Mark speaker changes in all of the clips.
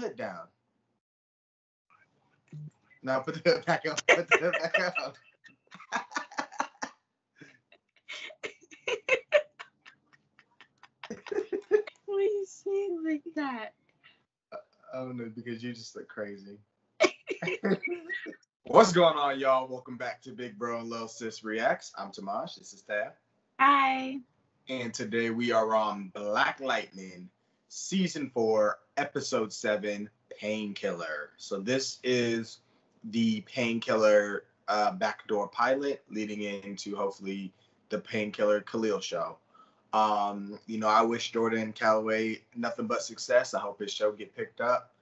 Speaker 1: hood down. No, put the hood back up. Put the hood back up.
Speaker 2: Why you say it like that?
Speaker 1: I don't know, because you just look crazy. What's going on, y'all? Welcome back to Big Bro and Lil Sis Reacts. I'm Tamash. This is Tab.
Speaker 2: Hi.
Speaker 1: And today we are on Black Lightning, Season 4, Episode 7, Painkiller. So this is the Painkiller backdoor pilot leading into, hopefully, the Painkiller Khalil show. I wish Jordan Calloway nothing but success. I hope his show get picked up.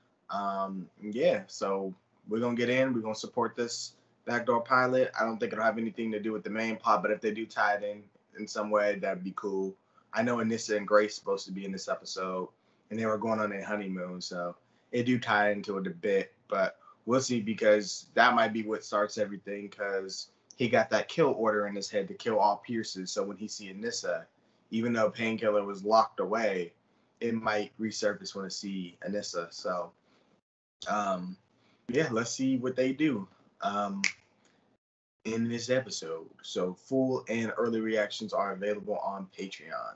Speaker 1: So we're going to get in. We're going to support this backdoor pilot. I don't think it'll have anything to do with the main plot, but if they do tie it in some way, that'd be cool. I know Anissa and Grace supposed to be in this episode, and they were going on a honeymoon, so it do tie into it a bit, but we'll see, because that might be what starts everything, because he got that kill order in his head to kill all Pierces, so when he see Anissa, even though Painkiller was locked away, it might resurface when it see Anissa. So, let's see what they do in this episode. So, full and early reactions are available on Patreon.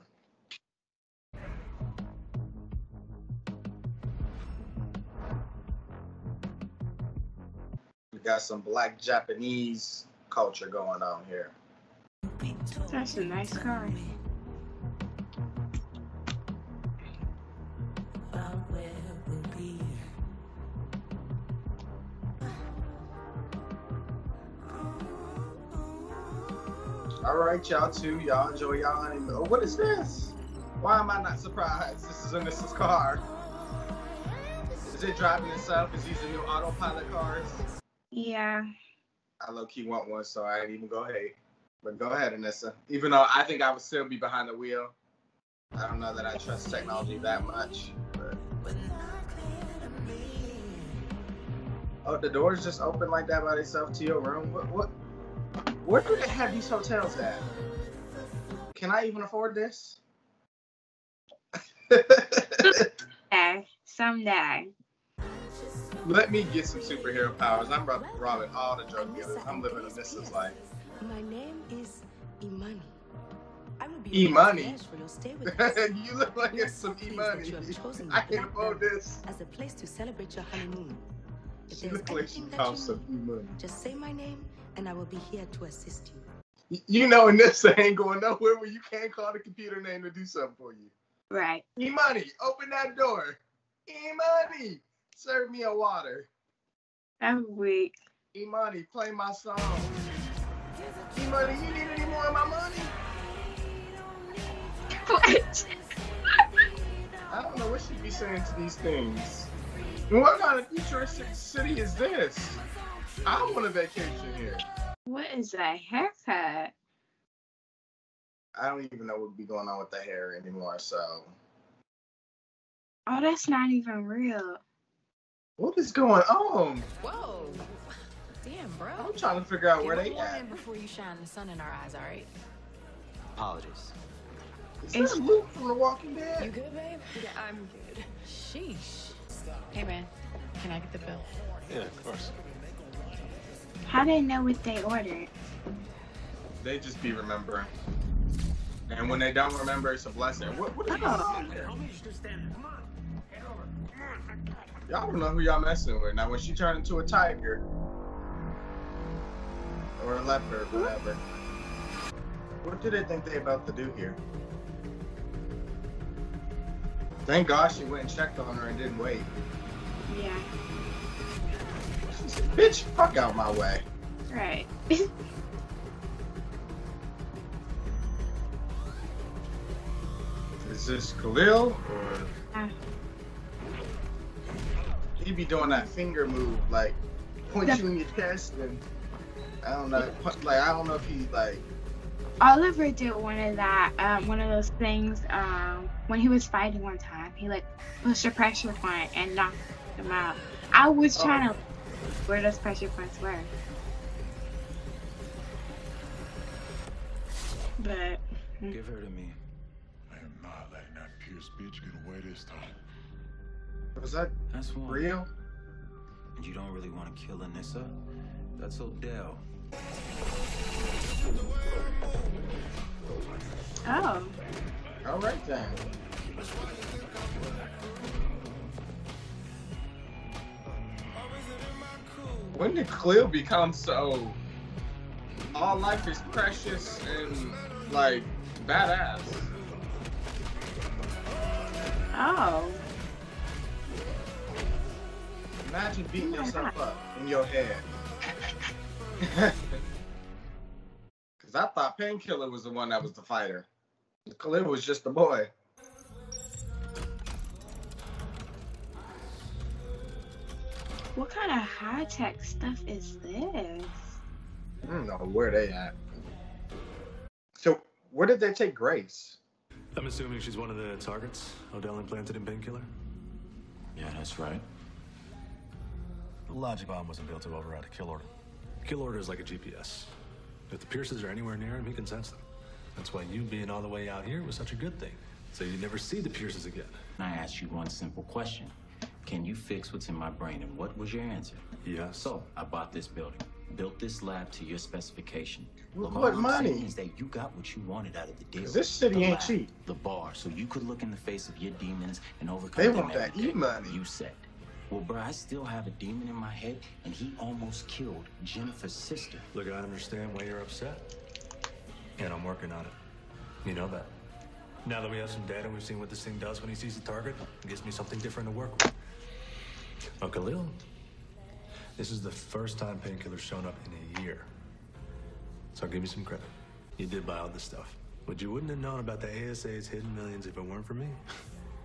Speaker 1: We got some Black Japanese culture going on here.
Speaker 2: That's a nice car.
Speaker 1: All right, y'all too. Y'all enjoy y'all honeymoon. Oh, what is this? Why am I not surprised? This is Anissa's car. Is it driving itself? Is these the new autopilot cars?
Speaker 2: Yeah.
Speaker 1: I low-key want one, so I ain't even go ahead. But go ahead, Anissa. Even though I think I would still be behind the wheel. I don't know that I trust technology that much. But... Oh, the doors just open like that by themselves to your room? What? Where do they have these hotels at? Can I even afford this?
Speaker 2: Someday.
Speaker 1: Let me get some superhero powers. I'm robbing all the drug dealers. I'm living Anissa's life.
Speaker 3: My name is Imani. I will be
Speaker 1: E-Money.
Speaker 3: Stay with us.
Speaker 1: You look like it's some E-Money. I can afford this.
Speaker 3: As a place to celebrate your honeymoon. If
Speaker 1: She
Speaker 3: there's
Speaker 1: looks like she
Speaker 3: anything that
Speaker 1: costs
Speaker 3: you
Speaker 1: some
Speaker 3: need,
Speaker 1: E-Money.
Speaker 3: just say my name and I will be here to assist you.
Speaker 1: You know, Anissa ain't going nowhere where you can't call the computer name to do something for you.
Speaker 2: Right.
Speaker 1: E-Money, open that door. E-Money, serve me a water.
Speaker 2: I'm weak.
Speaker 1: E-Money, play my song. E-Money, you need any more of my money?
Speaker 2: What?
Speaker 1: I don't know what she be saying to these things. And what kind of futuristic city is this? I want a vacation here.
Speaker 2: What is that haircut?
Speaker 1: I don't even know what would be going on with the hair anymore, so.
Speaker 2: Oh, that's not even real.
Speaker 1: What is going on?
Speaker 4: Whoa. Damn, bro.
Speaker 1: I'm trying to figure out where they
Speaker 4: Get
Speaker 1: at.
Speaker 4: before you shine the sun in our eyes, all right?
Speaker 5: Apologies.
Speaker 1: Is that Luke from The Walking Dead?
Speaker 4: You good, babe? Yeah, I'm good. Sheesh. Hey, man. Can I get the bill?
Speaker 5: Yeah, of course.
Speaker 2: How do they know what they ordered?
Speaker 1: They just be remembering. And when they don't remember, it's a blessing. What are you doing here? Y'all don't know who y'all messing with. Now, when she turned into a tiger, or a leopard, whatever, what do they think they about to do here? Thank God she went and checked on her and didn't wait.
Speaker 2: Yeah.
Speaker 1: She said, bitch, fuck out my way.
Speaker 2: Right.
Speaker 1: Is this Khalil, or he be doing that finger move, like point you in your chest, and I don't know, like I don't know if he like.
Speaker 2: Oliver did one of those things when he was fighting one time. He like pushed a pressure point and knocked him out. I was trying to where those pressure points were, but
Speaker 5: Give her to me.
Speaker 6: I am not letting that Pierce bitch get away this time.
Speaker 1: Was that
Speaker 5: That's one.
Speaker 1: real?
Speaker 5: And you don't really want to kill Anissa? That's Odell.
Speaker 2: Oh.
Speaker 1: All right then. When did Khalil become so all life is precious and like badass?
Speaker 2: Oh.
Speaker 1: Imagine beating yourself up in your head. Because I thought Painkiller was the one that was the fighter. Khalil was just the boy.
Speaker 2: What kind of high-tech stuff is this?
Speaker 1: I don't know where they at. So where did they take Grace?
Speaker 6: I'm assuming she's one of the targets Odell implanted in Painkiller?
Speaker 5: Yeah, that's right.
Speaker 6: The logic bomb wasn't built to override a kill order. Kill order is like a GPS. If the Pierces are anywhere near him, he can sense them. That's why you being all the way out here was such a good thing. So you never see the Pierces again.
Speaker 5: I asked you one simple question. Can you fix what's in my brain? And what was your answer?
Speaker 6: Yes.
Speaker 5: So I bought this building, built this lab to your specification.
Speaker 1: With
Speaker 5: Look,
Speaker 1: what
Speaker 5: all I'm
Speaker 1: money?
Speaker 5: saying is that you got what you wanted out of the deal.
Speaker 1: This city
Speaker 5: The
Speaker 1: ain't
Speaker 5: lab,
Speaker 1: cheap.
Speaker 5: The bar, so you could look in the face of your demons and overcome
Speaker 1: They
Speaker 5: them
Speaker 1: want that
Speaker 5: every day.
Speaker 1: E-money.
Speaker 5: You said. Well, bro, I still have a demon in my head, and he almost killed Jennifer's sister.
Speaker 6: Look, I understand why you're upset. And I'm working on it. You know that. Now that we have some data, we've seen what this thing does when he sees a target, it gives me something different to work with. Oh, Khalil, this is the first time Painkiller's shown up in a year. So I'll give you some credit. You did buy all this stuff. But you wouldn't have known about the ASA's hidden millions if it weren't for me.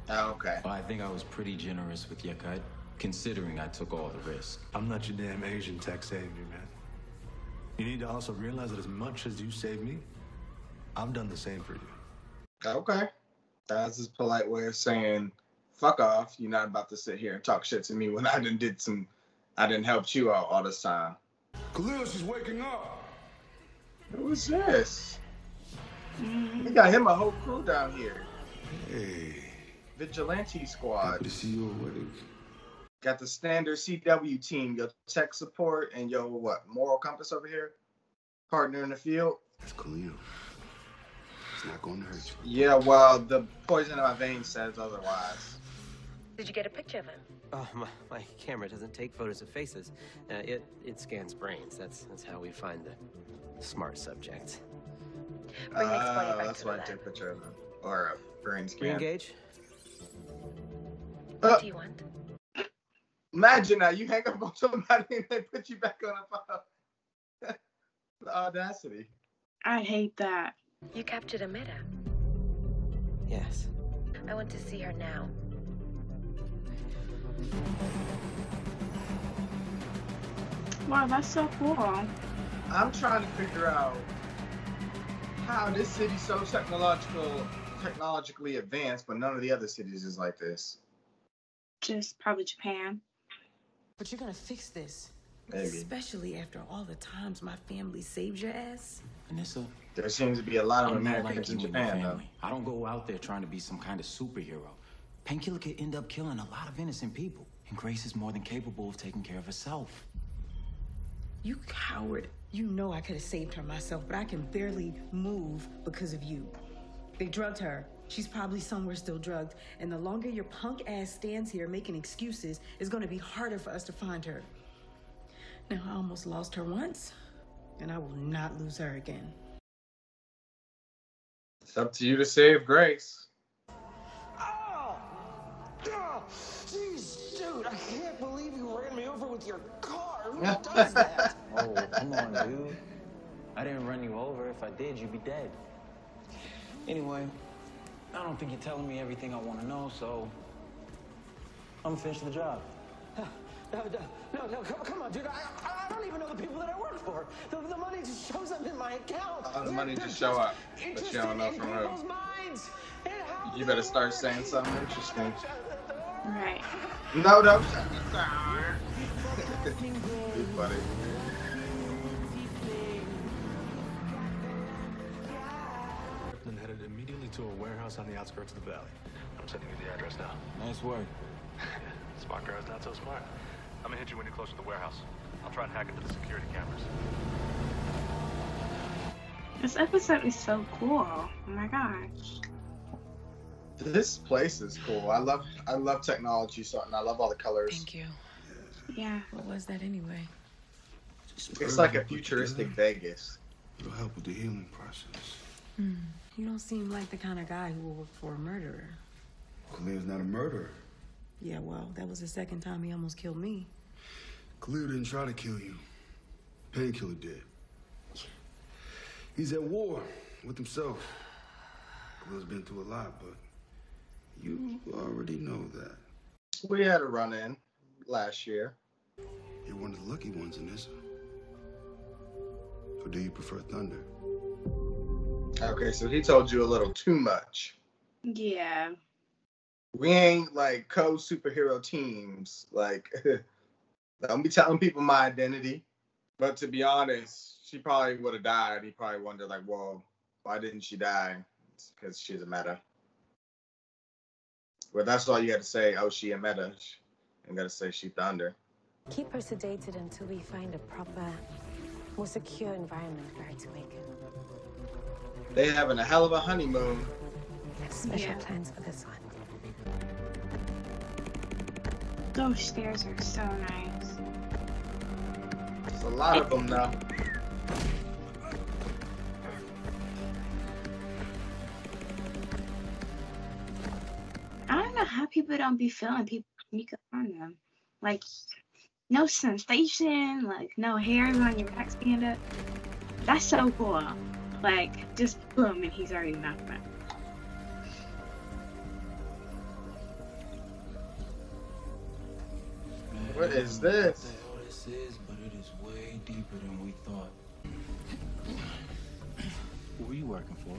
Speaker 1: Oh, okay.
Speaker 5: Well, I think I was pretty generous with your cut, considering I took all the risk.
Speaker 6: I'm not your damn Asian tech savior, man. You need to also realize that as much as you saved me, I've done the same for you.
Speaker 1: Okay. That's his polite way of saying, fuck off. You're not about to sit here and talk shit to me when I didn't help you out all this time.
Speaker 7: Khalil, she's waking up.
Speaker 1: Who is this? We got him a whole crew down here.
Speaker 7: Hey,
Speaker 1: Vigilante squad.
Speaker 7: happy to see you awake.
Speaker 1: Got the standard CW team, your tech support, and your what? Moral compass over here. Partner in the field.
Speaker 7: That's Khalil. It's not going to hurt you.
Speaker 1: Yeah, well, the poison in my veins says otherwise.
Speaker 8: Did you get a picture of him?
Speaker 9: Oh, my camera doesn't take photos of faces. It scans brains. That's how we find the smart subjects.
Speaker 8: Bring next body back
Speaker 1: That's
Speaker 8: to
Speaker 1: why I
Speaker 8: the
Speaker 1: took a
Speaker 8: lab.
Speaker 1: picture of him. Or a brain scan.
Speaker 9: Re-engage?
Speaker 8: What do you want?
Speaker 1: Imagine that you hang up on somebody and they put you back on a phone. The audacity.
Speaker 2: I hate that.
Speaker 8: You captured Amira.
Speaker 9: Yes.
Speaker 8: I want to see her now.
Speaker 2: Wow, that's so cool.
Speaker 1: I'm trying to figure out how this city's so technologically advanced, but none of the other cities is like this.
Speaker 2: Just probably Japan.
Speaker 3: But you're gonna fix this.
Speaker 1: Maybe.
Speaker 3: Especially after all the times my family saved your ass.
Speaker 5: Vanessa,
Speaker 1: There seems to be a lot of
Speaker 5: I'm not
Speaker 1: Americans
Speaker 5: like
Speaker 1: in
Speaker 5: you and your
Speaker 1: Japan, though.
Speaker 5: family. I don't go out there trying to be some kind of superhero. Painkiller could end up killing a lot of innocent people. And Grace is more than capable of taking care of herself.
Speaker 3: You coward. You know I could have saved her myself, but I can barely move because of you. They drugged her. She's probably somewhere still drugged. And the longer your punk ass stands here making excuses, it's gonna be harder for us to find her. Now, I almost lost her once, and I will not lose her again.
Speaker 1: It's up to you to save Grace.
Speaker 10: Oh! Oh! Jeez, dude, I can't believe you ran me over with your car. Who does that?
Speaker 5: Oh, come on, dude. I didn't run you over. If I did, you'd be dead. Anyway, I don't think you're telling me everything I want to know, so I'm gonna finish the job.
Speaker 10: No, come on, dude. I don't even know the people that I work for. The money just shows up in my account.
Speaker 1: The money just show up, but you don't know from who. You better start saying something interesting.
Speaker 2: Right.
Speaker 1: No. Too funny.
Speaker 6: Then headed immediately to a warehouse on the outskirts of the valley. I'm sending you the address now.
Speaker 5: Nice work.
Speaker 6: Smart guy's not so smart. I'm gonna hit you when you're close to the warehouse. I'll try and hack into the security cameras.
Speaker 2: This episode is so cool. Oh my gosh.
Speaker 1: This place is cool. I love technology, so and I love all the colors.
Speaker 4: Thank you.
Speaker 2: Yeah.
Speaker 4: What was that anyway?
Speaker 1: It's like a futuristic Vegas.
Speaker 7: It'll help with the healing process.
Speaker 3: You don't seem like the kind of guy who will work for a murderer.
Speaker 7: Khalil's not a murderer.
Speaker 3: Yeah, well, that was the second time he almost killed me.
Speaker 7: Khalil didn't try to kill you. Painkiller did. He's at war with himself. Khalil's been through a lot, but you already know that.
Speaker 1: We had a run-in last year.
Speaker 7: You're one of the lucky ones in this. Or do you prefer thunder?
Speaker 1: Okay, so he told you a little too much.
Speaker 2: Yeah.
Speaker 1: We ain't like co-superhero teams. Like, don't be telling people my identity. But to be honest, she probably would have died. He probably wondered, like, well, why didn't she die? It's because she's a meta. Well, that's all you had to say. Oh, she a meta. You got to say she thunder.
Speaker 8: Keep her sedated until we find a proper, more secure environment for her to awaken.
Speaker 1: They having a hell of a honeymoon.
Speaker 8: Special plans for this one.
Speaker 2: Those stairs are so nice.
Speaker 1: There's a lot of them now.
Speaker 2: I don't know how people don't be feeling people sneak up on them. Like, no sensation, like, no hairs on your back stand up. That's so cool. Like, just boom, and he's already knocked out.
Speaker 1: What is this?
Speaker 5: What this is, but it is way deeper than we thought. Who are you working for?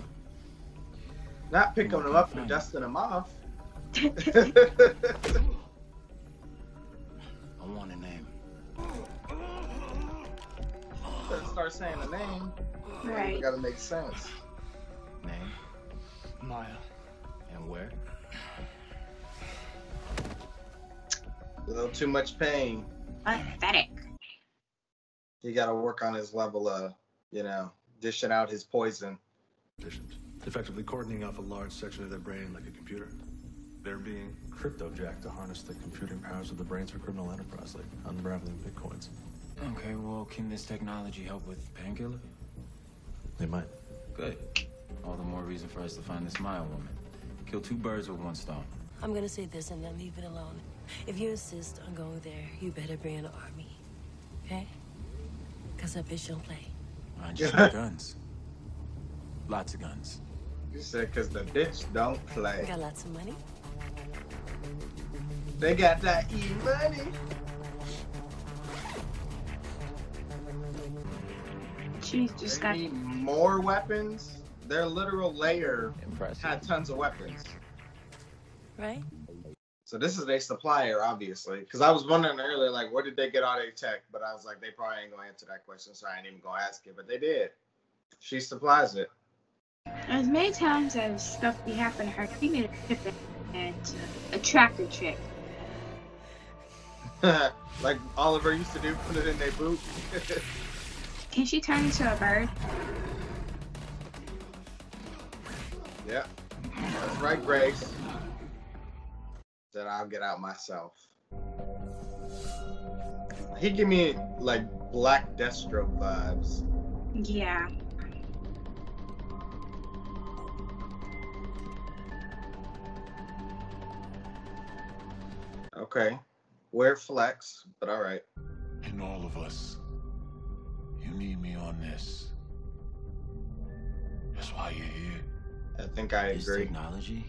Speaker 1: Not picking them up and dusting them off.
Speaker 5: I want a name.
Speaker 1: Better start saying the name.
Speaker 2: Right.
Speaker 1: It gotta make sense.
Speaker 5: Name?
Speaker 6: Maya.
Speaker 5: And where?
Speaker 1: A little too much pain.
Speaker 2: Pathetic.
Speaker 1: He gotta work on his level of, dishing out his poison.
Speaker 6: Effectively cordoning off a large section of their brain like a computer. They're being crypto-jacked to harness the computing powers of the brains for criminal enterprise, like unraveling bitcoins.
Speaker 5: Okay, well, can this technology help with Painkiller?
Speaker 6: They might.
Speaker 5: Good. All the more reason for us to find this Maya woman. Kill two birds with one stone.
Speaker 8: I'm gonna say this and then leave it alone. If you insist on going there, you better bring an army. Okay? Cause that bitch don't play.
Speaker 5: I just got guns. Lots of guns.
Speaker 1: You said because the bitch don't play.
Speaker 8: Got lots of money?
Speaker 1: They got that E-money.
Speaker 2: She's just
Speaker 1: They
Speaker 2: got
Speaker 1: need more weapons. Their literal lair
Speaker 5: Impressive.
Speaker 1: had tons of weapons.
Speaker 8: Right?
Speaker 1: So this is their supplier, obviously. Because I was wondering earlier, like, where did they get all their tech? But I was like, they probably ain't going to answer that question, so I ain't even going to ask it. But they did. She supplies it.
Speaker 2: as many times as stuff be happening to her. She need to tip it and a tracker trick.
Speaker 1: Like Oliver used to do, put it in their boot.
Speaker 2: Can she turn into a bird?
Speaker 1: Yep. That's right, Grace. Then I'll get out myself. He give me like Black Deathstroke vibes.
Speaker 2: Yeah.
Speaker 1: Okay. Weird flex, but all right.
Speaker 11: And all of us, you need me on this. That's why you're here.
Speaker 1: I think I
Speaker 5: This
Speaker 1: agree.
Speaker 5: technology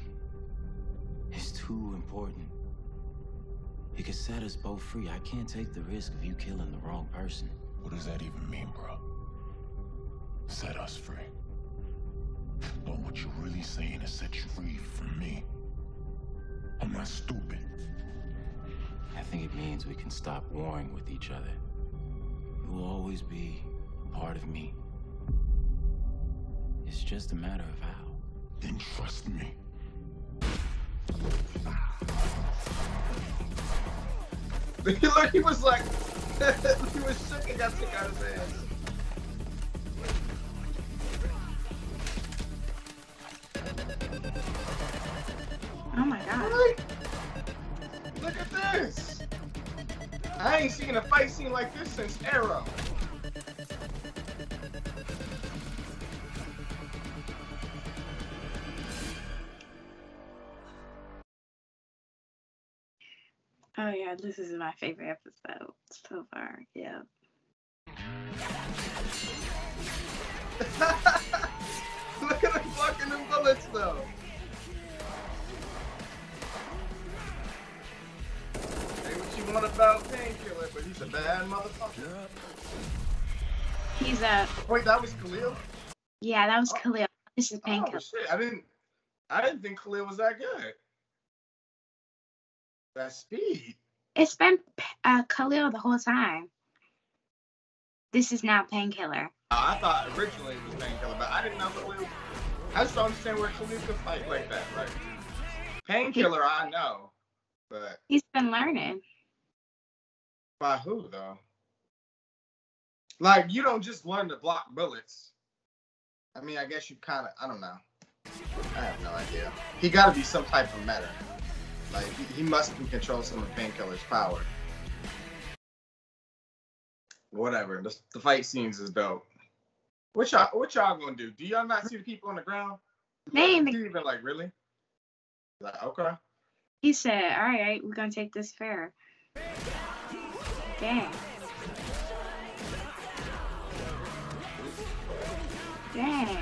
Speaker 5: is too important. It could set us both free. I can't take the risk of you killing the wrong person.
Speaker 11: What does that even mean, bro? Set us free. No, what you're really saying is set you free from me. I'm not stupid.
Speaker 5: I think it means we can stop warring with each other. You will always be part of me. It's just a matter of how.
Speaker 11: Then trust me.
Speaker 1: Look, he was like, he was shook and got took out of his hands.
Speaker 2: Oh my god.
Speaker 1: Right? Look at this. I ain't seen a fight scene like this since Arrow.
Speaker 2: Oh yeah, this is my favorite episode so far. Yeah.
Speaker 1: Look at him blocking them bullets though. Say what you want about Painkiller, but he's a bad motherfucker.
Speaker 2: He's a.
Speaker 1: Wait, that was Khalil?
Speaker 2: Yeah, that was Khalil. This is Painkiller.
Speaker 1: Oh shit! I didn't think Khalil was that good. That speed.
Speaker 2: It's been Khalil the whole time. This is now Painkiller.
Speaker 1: I thought originally it was Painkiller, but I didn't know Khalil. I just don't understand where Khalil could fight like that, right? Painkiller, I know, but
Speaker 2: he's been learning.
Speaker 1: By who though? Like, you don't just learn to block bullets. I mean, I guess you kind of. I don't know. I have no idea. He got to be some type of meta. Like, he must can control some of Painkiller's power. Whatever. The fight scenes is dope. What y'all gonna do? Do y'all not see the people on the ground?
Speaker 2: They ain't
Speaker 1: even like, really? Like, okay.
Speaker 2: He said, all right, we're gonna take this fair. Dang. Dang.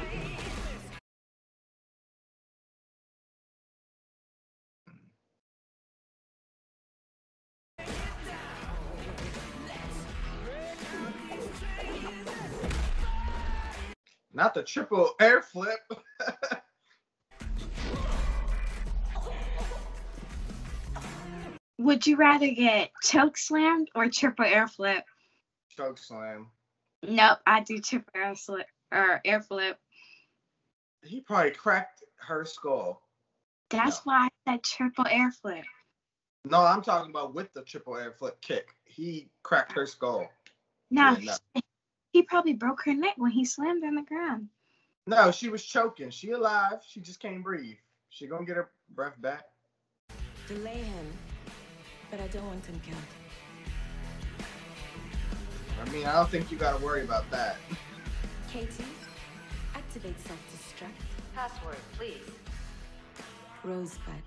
Speaker 1: Not the triple air flip.
Speaker 2: Would you rather get choke slammed or triple air flip?
Speaker 1: Choke slam.
Speaker 2: Nope, I do triple air flip or air flip.
Speaker 1: He probably cracked her skull.
Speaker 2: That's why I said triple air flip.
Speaker 1: No, I'm talking about with the triple air flip kick. He cracked her skull.
Speaker 2: No,
Speaker 1: Yeah,
Speaker 2: he probably broke her neck when he slammed her on the ground.
Speaker 1: No, she was choking. She alive. She just can't breathe. She gonna get her breath back.
Speaker 3: Delay him, but I don't want him killed.
Speaker 1: I mean, I don't think you gotta worry about that.
Speaker 3: Katie, activate self-destruct.
Speaker 12: Password, please.
Speaker 3: Rosebud.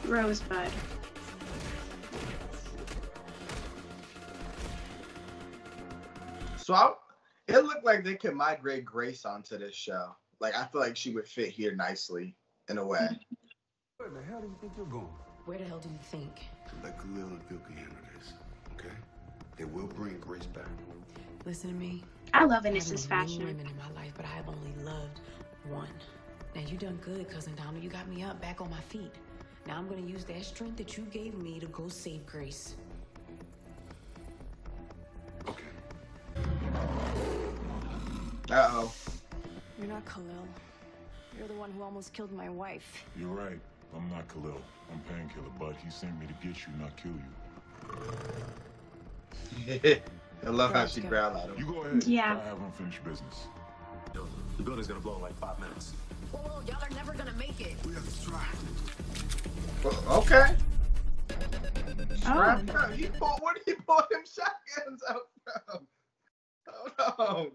Speaker 2: Rosebud.
Speaker 1: So it looked like they could migrate Grace onto this show. Like, I feel like she would fit here nicely in a way.
Speaker 7: Where the hell do you think you're going?
Speaker 3: Where the hell do you think?
Speaker 7: Let Khalil and Phil handle this, okay? They will bring Grace back.
Speaker 3: Listen to me.
Speaker 2: I love Anissa's fashion.
Speaker 3: Many women in my life, but I have only loved one. Now you done good, cousin Donald. You got me up, back on my feet. Now I'm gonna use that strength that you gave me to go save Grace.
Speaker 1: Uh-oh.
Speaker 4: You're not Khalil. You're the one who almost killed my wife.
Speaker 11: You're right. I'm not Khalil. I'm Painkiller, but he sent me to get you, not kill you.
Speaker 1: I love how she growled at him.
Speaker 11: You go ahead.
Speaker 2: Yeah.
Speaker 11: I have unfinished business.
Speaker 6: The building's gonna blow in like 5 minutes.
Speaker 4: Whoa, y'all are never gonna make it.
Speaker 7: We have to try.
Speaker 1: Well, okay.
Speaker 2: Oh.
Speaker 1: Where did he pull them shotguns out from? Hold on.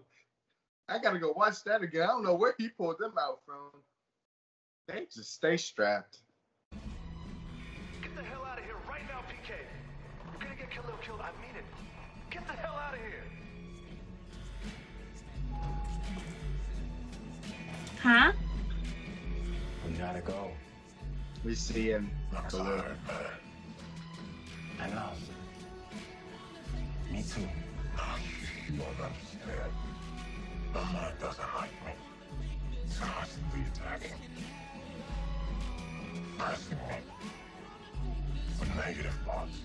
Speaker 1: I gotta go watch that again. I don't know where he pulled them out from. They just stay strapped.
Speaker 13: Get the hell out of here right now, PK. You're gonna get Khalil killed. I mean it. Get the hell out of here.
Speaker 2: Huh?
Speaker 5: We gotta go.
Speaker 1: We see him.
Speaker 11: I'm tired, man.
Speaker 5: I know. Me too.
Speaker 11: You don't understand. My mind doesn't like me. It's constantly attacking. Pressing me. With negative thoughts.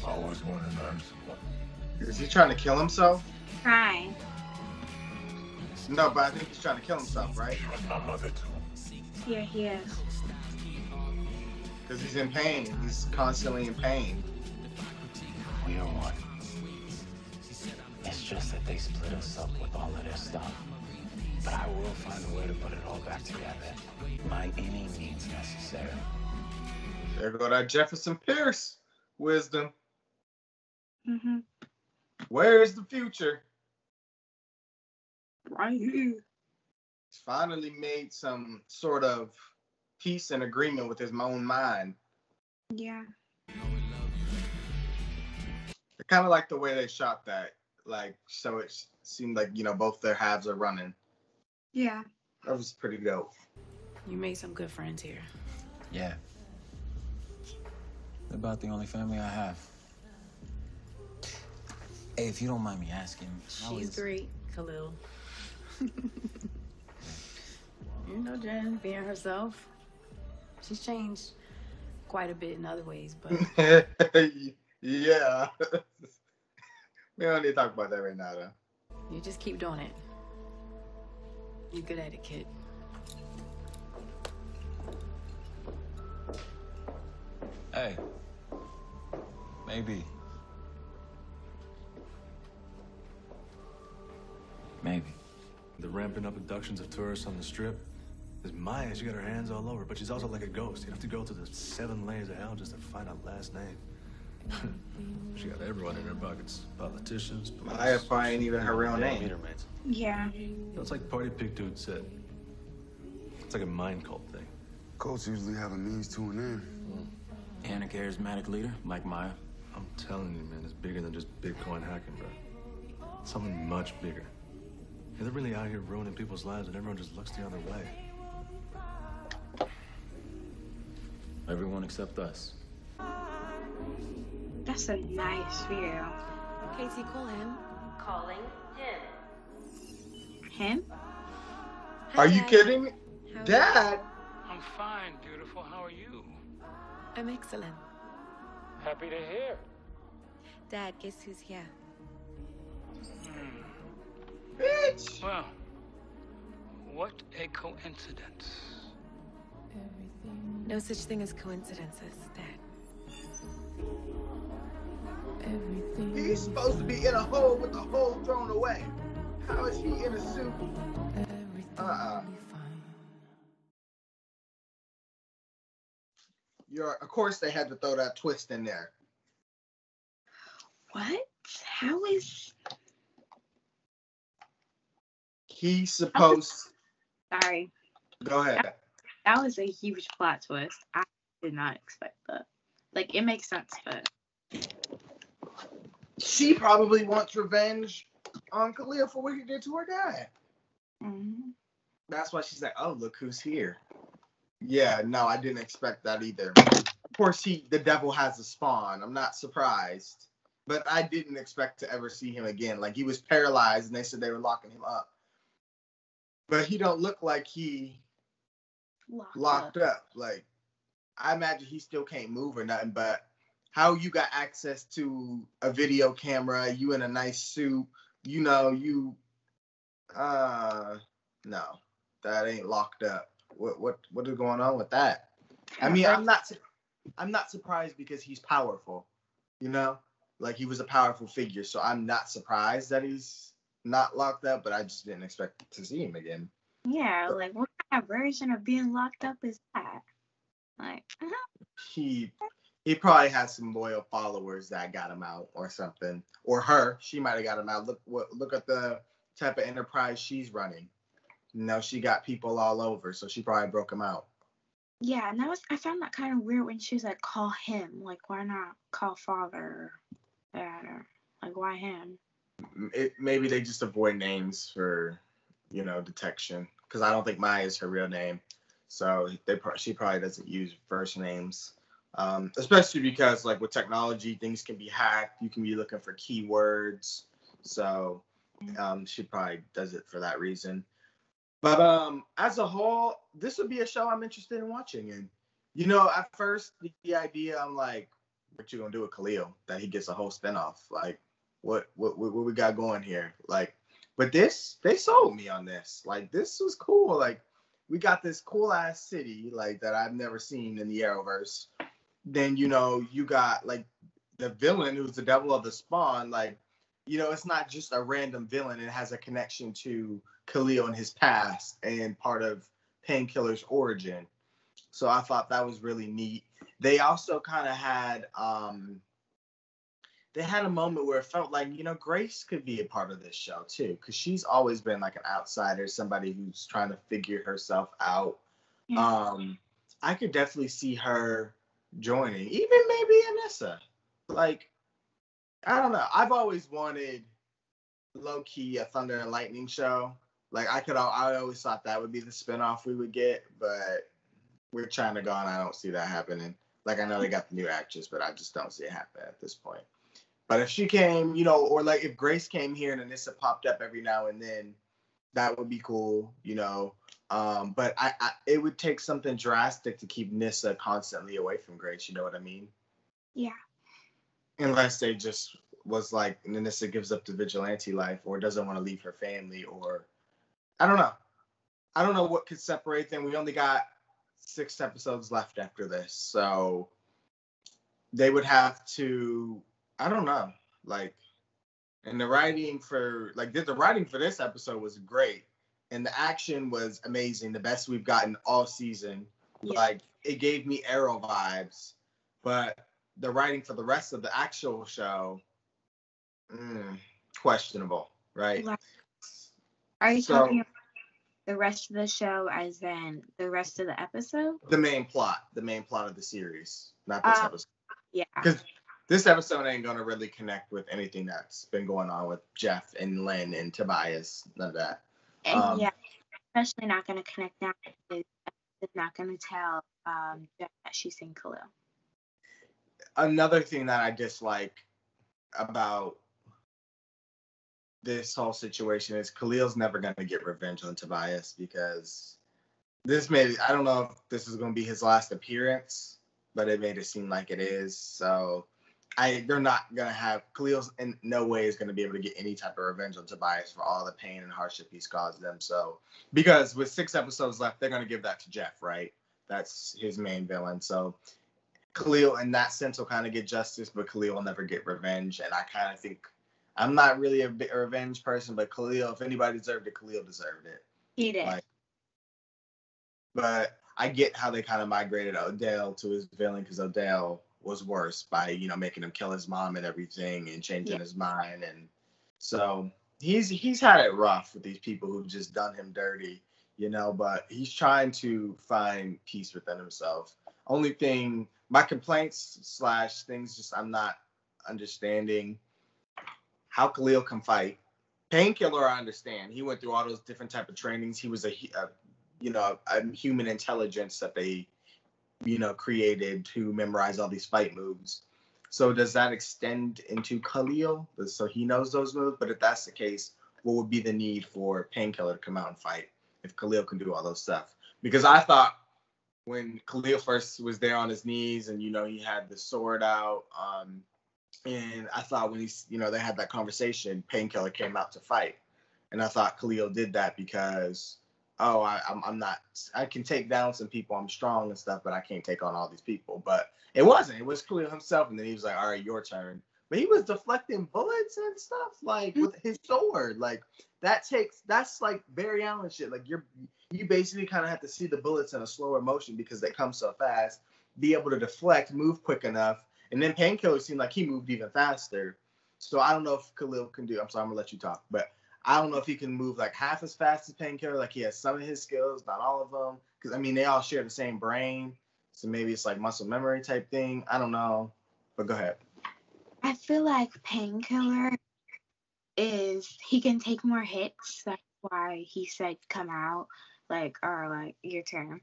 Speaker 11: I always wanted to learn someone.
Speaker 1: Is he trying to kill himself?
Speaker 2: Crying.
Speaker 1: No, but I think he's trying to kill himself, right?
Speaker 11: She was my mother too.
Speaker 2: Here he is.
Speaker 1: Because he's in pain. He's constantly in pain.
Speaker 5: We are one. It's just that they split us up with all of their stuff. But I will find a way to put it all back together by any means necessary.
Speaker 1: There go that Jefferson Pierce wisdom.
Speaker 2: Mm-hmm.
Speaker 1: Where is the future?
Speaker 2: Right here.
Speaker 1: He's finally made some sort of peace and agreement with his own mind.
Speaker 2: Yeah.
Speaker 1: I kind of like the way they shot that. Like, so it seemed like, you know, both their halves are running.
Speaker 2: Yeah.
Speaker 1: That was pretty dope.
Speaker 4: You made some good friends here.
Speaker 5: Yeah. They're about the only family I have. Hey, if you don't mind me asking,
Speaker 4: She's great, Khalil. You know, Jen, being herself. She's changed quite a bit in other ways, but...
Speaker 1: Yeah. We don't need to talk about that right now, though.
Speaker 4: You just keep doing it. You're good at it, kid.
Speaker 5: Hey. Maybe. Maybe.
Speaker 6: The ramping up abductions of tourists on the strip. There's Maya, she got her hands all over, but she's also like a ghost. You have to go through the 7 layers of hell just to find out last name. She got everyone in her buckets. Politicians, police.
Speaker 1: Maya probably ain't even her real name.
Speaker 6: Meter maids.
Speaker 2: Yeah.
Speaker 6: It's like Party Pig Dude said. It's like a mind cult thing.
Speaker 7: Cults usually have a means to an end.
Speaker 5: And a charismatic leader like Maya.
Speaker 6: I'm telling you, man, it's bigger than just Bitcoin hacking, bro. It's something much bigger. Yeah, they're really out here ruining people's lives, and everyone just looks the other way.
Speaker 5: Everyone except us.
Speaker 2: That's a nice view.
Speaker 8: Casey, call him.
Speaker 12: Calling him.
Speaker 2: Him?
Speaker 1: Are you kidding me?
Speaker 8: How
Speaker 1: Dad?
Speaker 14: I'm fine, beautiful. How are you?
Speaker 8: I'm excellent.
Speaker 14: Happy to hear.
Speaker 8: Dad, guess who's here?
Speaker 1: Bitch!
Speaker 14: Well, what a coincidence.
Speaker 8: No such thing as coincidences, Dad.
Speaker 1: He's supposed to be in a hole with the hole thrown away. How is he in a suit? Of course they had to throw that twist in there.
Speaker 2: What? How is...
Speaker 1: He's supposed...
Speaker 2: Sorry.
Speaker 1: Go ahead.
Speaker 2: That was a huge plot twist. I did not expect that. Like, it makes sense, but...
Speaker 1: She probably wants revenge on Khalil for what he did to her dad.
Speaker 2: Mm-hmm.
Speaker 1: That's why she's like, oh, look who's here. Yeah, no, I didn't expect that either. Of course, the devil has a spawn. I'm not surprised. But I didn't expect to ever see him again. Like, he was paralyzed, and they said they were locking him up. But he don't look like he locked up. Like, I imagine he still can't move or nothing, but how you got access to a video camera, you in a nice suit, you know, no, that ain't locked up. What is going on with that? I mean, I'm not surprised because he's powerful, you know, like he was a powerful figure. So I'm not surprised that he's not locked up, but I just didn't expect to see him again.
Speaker 2: Yeah, like what kind of version of being locked up is that? Like,
Speaker 1: He probably has some loyal followers that got him out or something, or her. She might have got him out. Look at the type of enterprise she's running. You know, she got people all over, so she probably broke him out.
Speaker 2: Yeah, and I found that kind of weird when she was like, call him. Like, why not call father or dad, or like, why him?
Speaker 1: Maybe they just avoid names for, you know, detection. Because I don't think Maya is her real name, so she probably doesn't use first names. Especially because, like, with technology, things can be hacked. You can be looking for keywords. So she probably does it for that reason. But as a whole, this would be a show I'm interested in watching. And, you know, at first, the idea, I'm like, what you going to do with Khalil? That he gets a whole spinoff. Like, what we got going here? Like, but they sold me on this. Like, this was cool. Like, we got this cool ass city like that I've never seen in the Arrowverse. Then you know you got like the villain who's the devil of the spawn. Like you know it's not just a random villain. It has a connection to Khalil and his past and part of Painkiller's origin. So I thought that was really neat. They also kind of had they had a moment where it felt like, you know, Grace could be a part of this show too, because she's always been like an outsider, somebody who's trying to figure herself out.
Speaker 2: Yeah.
Speaker 1: I could definitely see her joining, even maybe Anissa. Like, I don't know. I've always wanted low key a Thunder and Lightning show. Like, I always thought that would be the spinoff we would get, but we're China gone. I don't see that happening. Like, I know they got the new actress, but I just don't see it happening at this point. But if she came, you know, or like if Grace came here and Anissa popped up every now and then, that would be cool, you know. But I it would take something drastic to keep Nissa constantly away from Grace. You know what I mean?
Speaker 2: Yeah.
Speaker 1: Unless they just was like Nissa gives up the vigilante life or doesn't want to leave her family, or I don't know. I don't know what could separate them. We only got 6 episodes left after this, so they would have to. I don't know, like, and the writing for this episode was great, and the action was amazing, the best we've gotten all season. Yeah. Like, it gave me Arrow vibes, but the writing for the rest of the actual show, questionable, right?
Speaker 2: Are you talking about the rest of the show as in the rest of the episode?
Speaker 1: The main plot of the series, not this episode.
Speaker 2: Yeah.
Speaker 1: Because this episode ain't gonna really connect with anything that's been going on with Jeff and Lynn and Tobias. None of that.
Speaker 2: And yeah, especially not gonna connect now because it's not gonna tell Jeff that she's seen Khalil.
Speaker 1: Another thing that I dislike about this whole situation is Khalil's never gonna get revenge on Tobias because I don't know if this is gonna be his last appearance, but it made it seem like it is. So they're not gonna have Khalil's in no way is gonna be able to get any type of revenge on Tobias for all the pain and hardship he's caused them. So because with 6 episodes left, they're gonna give that to Jeff, right? That's his main villain. So Khalil in that sense will kind of get justice, but Khalil will never get revenge. And I kind of think I'm not really a revenge person, but Khalil, if anybody deserved it, Khalil deserved it.
Speaker 2: He did.
Speaker 1: But I get how they kind of migrated Odell to his villain because Odell was worse by, you know, making him kill his mom and everything and changing his mind. And so he's had it rough with these people who've just done him dirty, you know, but he's trying to find peace within himself. Only thing, my complaints / things just I'm not understanding how Khalil can fight. Painkiller, I understand. He went through all those different type of trainings. He was a human intelligence that they, you know, created to memorize all these fight moves. So does that extend into Khalil? So he knows those moves? But if that's the case, what would be the need for Painkiller to come out and fight if Khalil can do all those stuff? Because I thought when Khalil first was there on his knees and, you know, he had the sword out, and I thought when they had that conversation, Painkiller came out to fight. And I thought Khalil did that because I can take down some people, I'm strong and stuff, but I can't take on all these people. But it wasn't. It was Khalil himself, and then he was like, all right, your turn. But he was deflecting bullets and stuff, like, with his sword. Like, that's like Barry Allen shit. Like, you basically kind of have to see the bullets in a slower motion because they come so fast, be able to deflect, move quick enough. And then Painkiller seemed like he moved even faster. So I don't know if Khalil can do, I'm sorry, I'm going to let you talk, but I don't know if he can move like half as fast as Painkiller. Like, he has some of his skills, not all of them. Because, I mean, they all share the same brain. So maybe it's like muscle memory type thing. I don't know. But go ahead.
Speaker 2: I feel like Painkiller he can take more hits. That's why he said come out, your turn.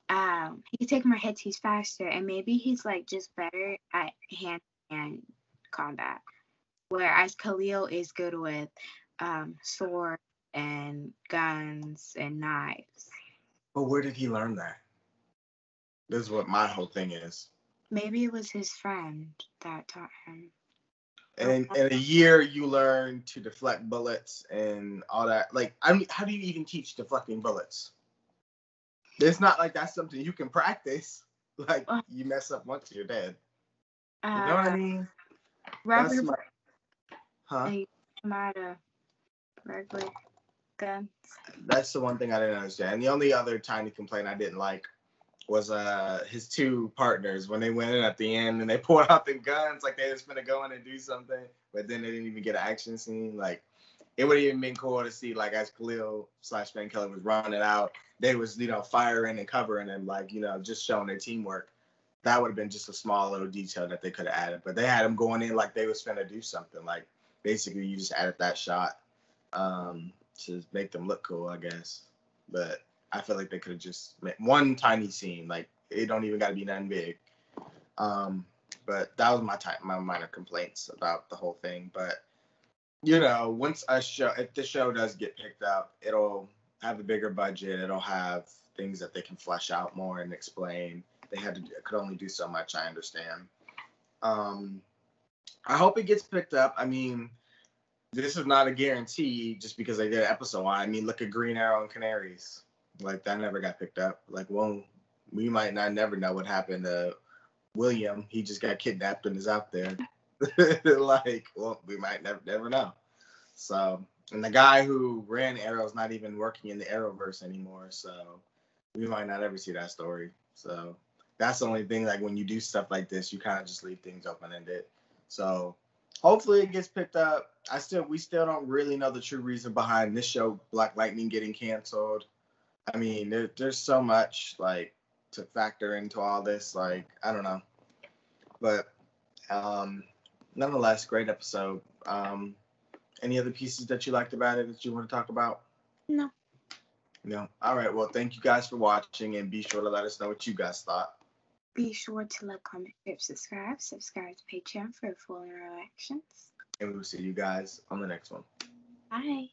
Speaker 2: He can take more hits. He's faster. And maybe he's like just better at hand-to-hand combat. Whereas Khalil is good with sword and guns and knives.
Speaker 1: But where did he learn that? This is what my whole thing is.
Speaker 2: Maybe it was his friend that taught him.
Speaker 1: And in a year, you learn to deflect bullets and all that. Like, how do you even teach deflecting bullets? It's not like that's something you can practice. Like, you mess up once, you're dead. You know what I mean? That's my... Huh?
Speaker 2: Regular guns.
Speaker 1: That's the one thing I didn't understand. And the only other tiny complaint I didn't like was his two partners when they went in at the end and they pulled out the guns like they was gonna go in and do something, but then they didn't even get an action scene. Like, it would have even been cool to see, like, as Khalil / Painkiller was running out, they was, firing and covering him, like, just showing their teamwork. That would have been just a small little detail that they could have added. But they had them going in like they was finna do something. Like, basically, you just added that shot to make them look cool, I guess. But I feel like they could have just made one tiny scene. Like, it don't even got to be nothing big. But that was my minor complaints about the whole thing. But, once if the show does get picked up, it'll have a bigger budget. It'll have things that they can flesh out more and explain. They could only do so much, I understand. I hope it gets picked up. I mean, this is not a guarantee just because they did an episode on. I mean, look at Green Arrow and Canaries. Like, that never got picked up. Like, well, we might not never know what happened to William. He just got kidnapped and is out there. Like, well, we might never know. So, and the guy who ran Arrow is not even working in the Arrowverse anymore. So, we might not ever see that story. So, that's the only thing. Like, when you do stuff like this, you kind of just leave things open-ended. So, hopefully it gets picked up. We still don't really know the true reason behind this show, Black Lightning, getting canceled. I mean, there's so much, like, to factor into all this. Like, I don't know. But nonetheless, great episode. Any other pieces that you liked about it that you want to talk about?
Speaker 2: No.
Speaker 1: No. All right. Well, thank you guys for watching, and be sure to let us know what you guys thought.
Speaker 2: Be sure to like, comment, share, subscribe. Subscribe to Patreon for full interactions.
Speaker 1: And we will see you guys on the next one.
Speaker 2: Bye.